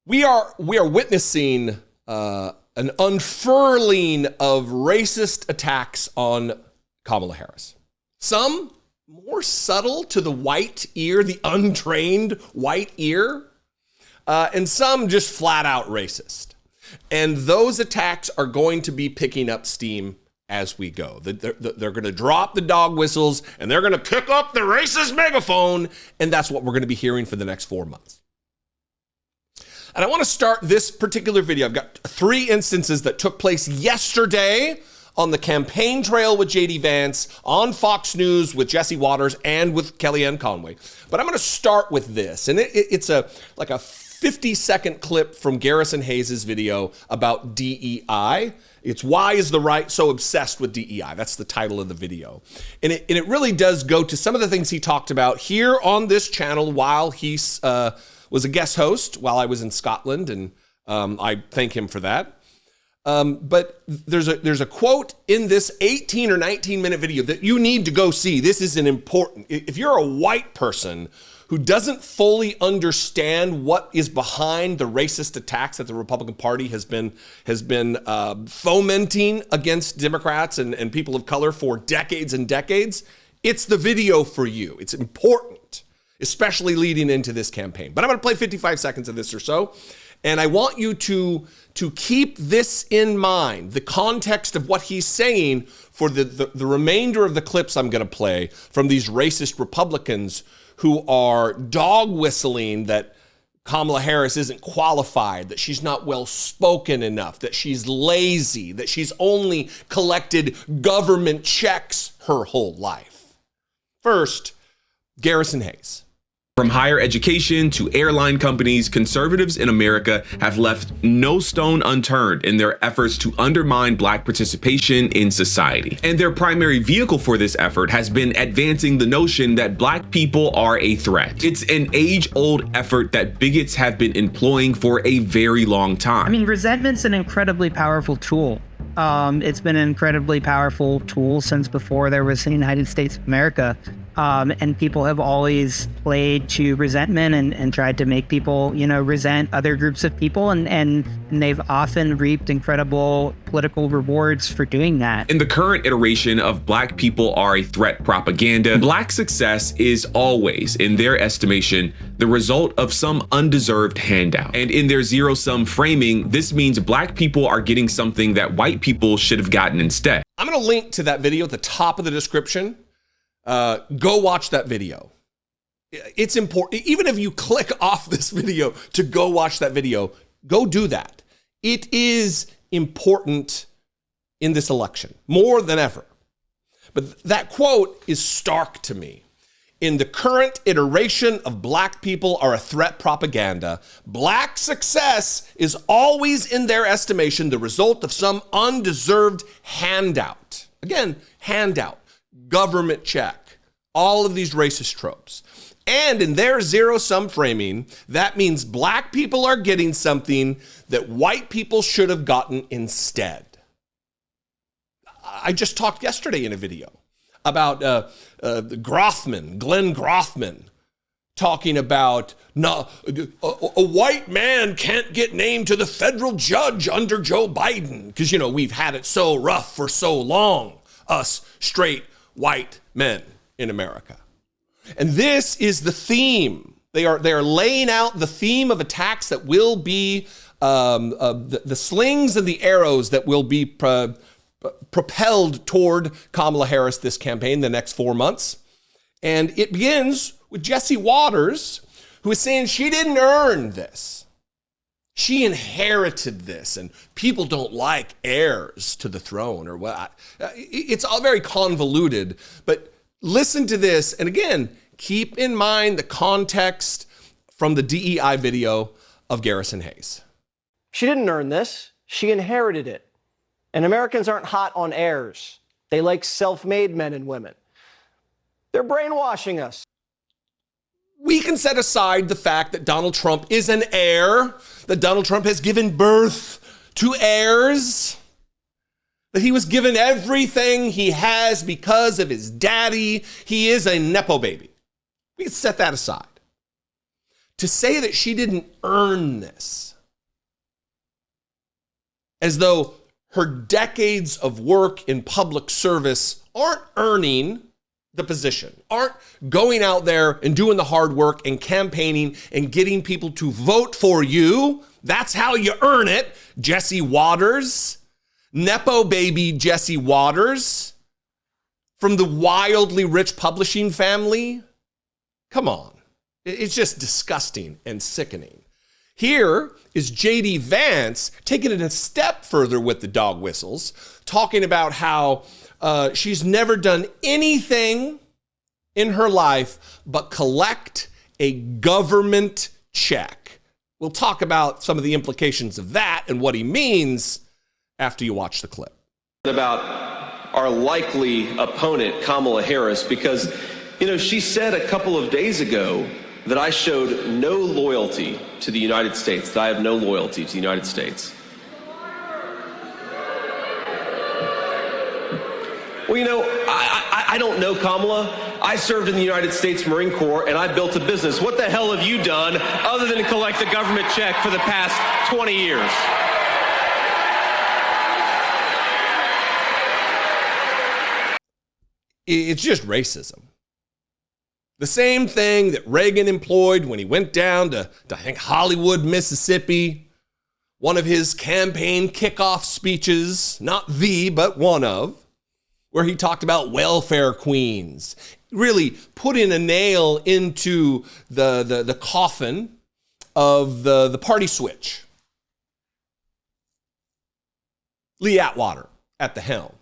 We are witnessing an unfurling of racist attacks on Kamala Harris. Some more subtle to the white ear, the untrained white ear, and some just flat out racist. And those attacks are going to be picking up steam as we go. They're going to drop the dog whistles and they're going to pick up the racist megaphone. And that's what we're going to be hearing for the next 4 months. And I want to start this particular video. I've got 3 instances that took place yesterday on the campaign trail with JD Vance, on Fox News with Jesse Waters, and with Kellyanne Conway. But I'm going to start with this. And it's like a 50-second clip from Garrison Hayes' video about DEI. It's Why is the Right So Obsessed with DEI? That's the title of the video. And it really does go to some of the things he talked about here on this channel while he was a guest host while I was in Scotland, and I thank him for that. But there's a quote in this 18 or 19 minute video that you need to go see. This is an important, if you're a white person who doesn't fully understand what is behind the racist attacks that the Republican Party has been fomenting against Democrats and people of color for decades and decades, it's the video for you. It's important, especially leading into this campaign. But I'm going to play 55 seconds of this or so. And I want you to keep this in mind, the context of what he's saying for the remainder of the clips I'm going to play from these racist Republicans who are dog whistling that Kamala Harris isn't qualified, that she's not well-spoken enough, that she's lazy, that she's only collected government checks her whole life. First, Garrison Hayes. From higher education to airline companies, conservatives in America have left no stone unturned in their efforts to undermine Black participation in society. And their primary vehicle for this effort has been advancing the notion that Black people are a threat. It's an age-old effort that bigots have been employing for a very long time. I mean, resentment's an incredibly powerful tool. It's been an incredibly powerful tool since before there was the United States of America. And people have always played to resentment and tried to make people, resent other groups of people. And they've often reaped incredible political rewards for doing that. In the current iteration of Black people are a threat propaganda, Black success is always, in their estimation, the result of some undeserved handout. And in their zero-sum framing, this means Black people are getting something that white people should have gotten instead. I'm going to link to that video at the top of the description. Go watch that video. It's important. Even if you click off this video to go watch that video, go do that. It is important in this election, more than ever. But that quote is stark to me. In the current iteration of Black people are a threat propaganda, Black success is always, in their estimation, the result of some undeserved handout. Again, handout. Government check, all of these racist tropes. And in their zero-sum framing, that means Black people are getting something that white people should have gotten instead. I just talked yesterday in a video about Glenn Grothman, talking about a white man can't get named to the federal judge under Joe Biden because, we've had it so rough for so long, us straight white men in America. And this is the theme. They are laying out the theme of attacks that will be the slings and the arrows that will be propelled toward Kamala Harris this campaign the next 4 months. And it begins with Jesse Waters, who is saying she didn't earn this. She inherited this, and people don't like heirs to the throne or what. It's all very convoluted, but listen to this. And again, keep in mind the context from the DEI video of Garrison Hayes. She didn't earn this. She inherited it. And Americans aren't hot on heirs. They like self-made men and women. They're brainwashing us. We can set aside the fact that Donald Trump is an heir, that Donald Trump has given birth to heirs, that he was given everything he has because of his daddy. He is a Nepo baby. We can set that aside. To say that she didn't earn this as though her decades of work in public service aren't earning the position, aren't going out there and doing the hard work and campaigning and getting people to vote for you. That's how you earn it. Jesse Waters, Nepo baby Jesse Waters from the wildly rich publishing family. Come on. It's just disgusting and sickening. Here is JD Vance taking it a step further with the dog whistles, talking about how she's never done anything in her life but collect a government check. We'll talk about some of the implications of that and what he means after you watch the clip. About our likely opponent, Kamala Harris, because, she said a couple of days ago that I showed no loyalty to the United States, that I have no loyalty to the United States. Well, I don't know Kamala. I served in the United States Marine Corps, and I built a business. What the hell have you done other than collect a government check for the past 20 years? It's just racism. The same thing that Reagan employed when he went down to I think, Hollywood, Mississippi. One of his campaign kickoff speeches, not the, but one of, where he talked about welfare queens, really putting a nail into the coffin of the party switch. Lee Atwater at the helm,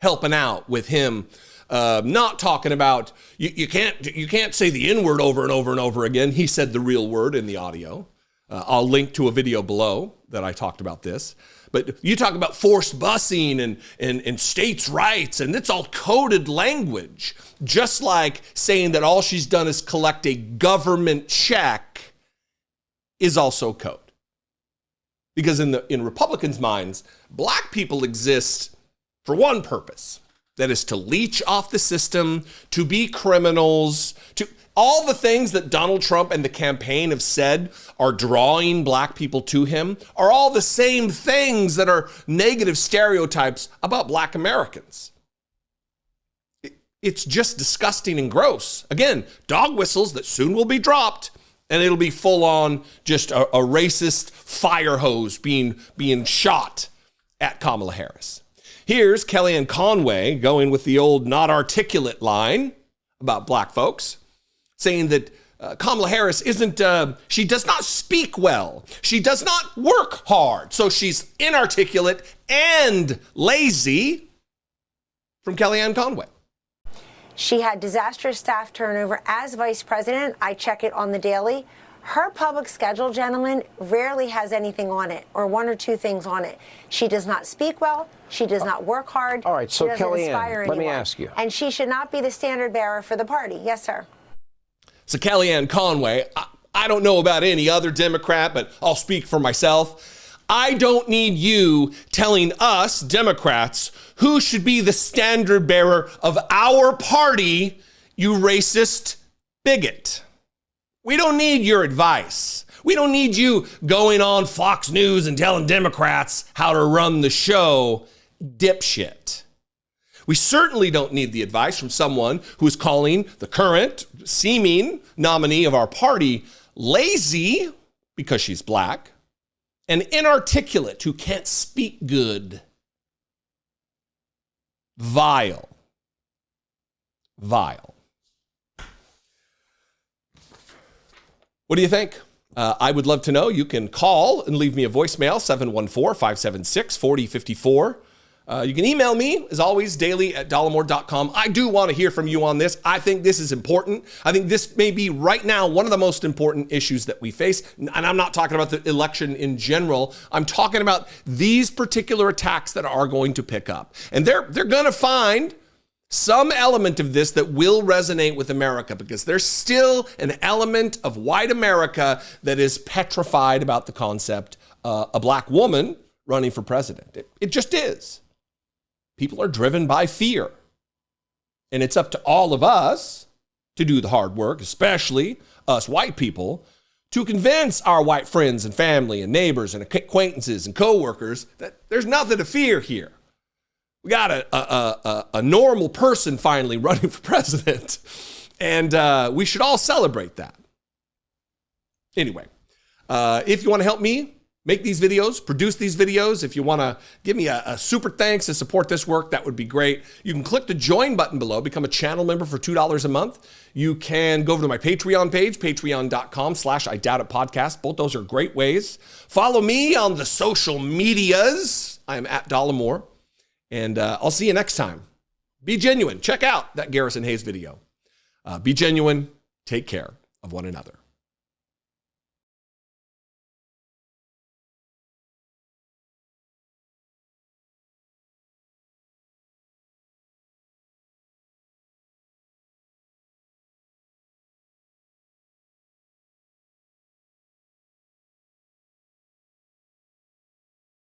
helping out with him. Not talking about, you can't say the N-word over and over and over again. He said the real word in the audio. I'll link to a video below that I talked about this. But you talk about forced busing and states' rights, and it's all coded language. Just like saying that all she's done is collect a government check is also code. Because in Republicans' minds, black people exist for one purpose. That is to leech off the system, to be criminals, to all the things that Donald Trump and the campaign have said are drawing black people to him are all the same things that are negative stereotypes about black Americans. It's just disgusting and gross. Again, dog whistles that soon will be dropped, and it'll be full on just a racist fire hose being shot at Kamala Harris. Here's Kellyanne Conway going with the old not articulate line about black folks, saying that Kamala Harris she does not speak well. She does not work hard. So she's inarticulate and lazy, from Kellyanne Conway. She had disastrous staff turnover as vice president. I check it on the daily. Her public schedule, gentlemen, rarely has anything on it or one or two things on it. She does not speak well. She does not work hard. All right, so Kellyanne, let me ask you. And she should not be the standard bearer for the party. Yes, sir. So Kellyanne Conway, I don't know about any other Democrat, but I'll speak for myself. I don't need you telling us, Democrats, who should be the standard bearer of our party, you racist bigot. We don't need your advice. We don't need you going on Fox News and telling Democrats how to run the show, dipshit. We certainly don't need the advice from someone who is calling the current seeming nominee of our party lazy because she's black and inarticulate who can't speak good. Vile. Vile. What do you think? I would love to know. You can call and leave me a voicemail, 714-576-4054. You can email me, as always, daily@dollemore.com. I do want to hear from you on this. I think this is important. I think this may be right now one of the most important issues that we face. And I'm not talking about the election in general. I'm talking about these particular attacks that are going to pick up. And they're going to find some element of this that will resonate with America, because there's still an element of white America that is petrified about the concept a black woman running for president. It just is. People are driven by fear. And it's up to all of us to do the hard work, especially us white people, to convince our white friends and family and neighbors and acquaintances and coworkers that there's nothing to fear here. We got a normal person finally running for president, and we should all celebrate that. Anyway, if you want to help me make these videos, produce these videos, if you want to give me a super thanks to support this work, that would be great. You can click the join button below, become a channel member for $2 a month. You can go over to my Patreon page, patreon.com/IDoubtItPodcast. Both those are great ways. Follow me on the social medias. I am at Dollemore. And I'll see you next time. Be genuine. Check out that Garrison Hayes video. Be genuine. Take care of one another.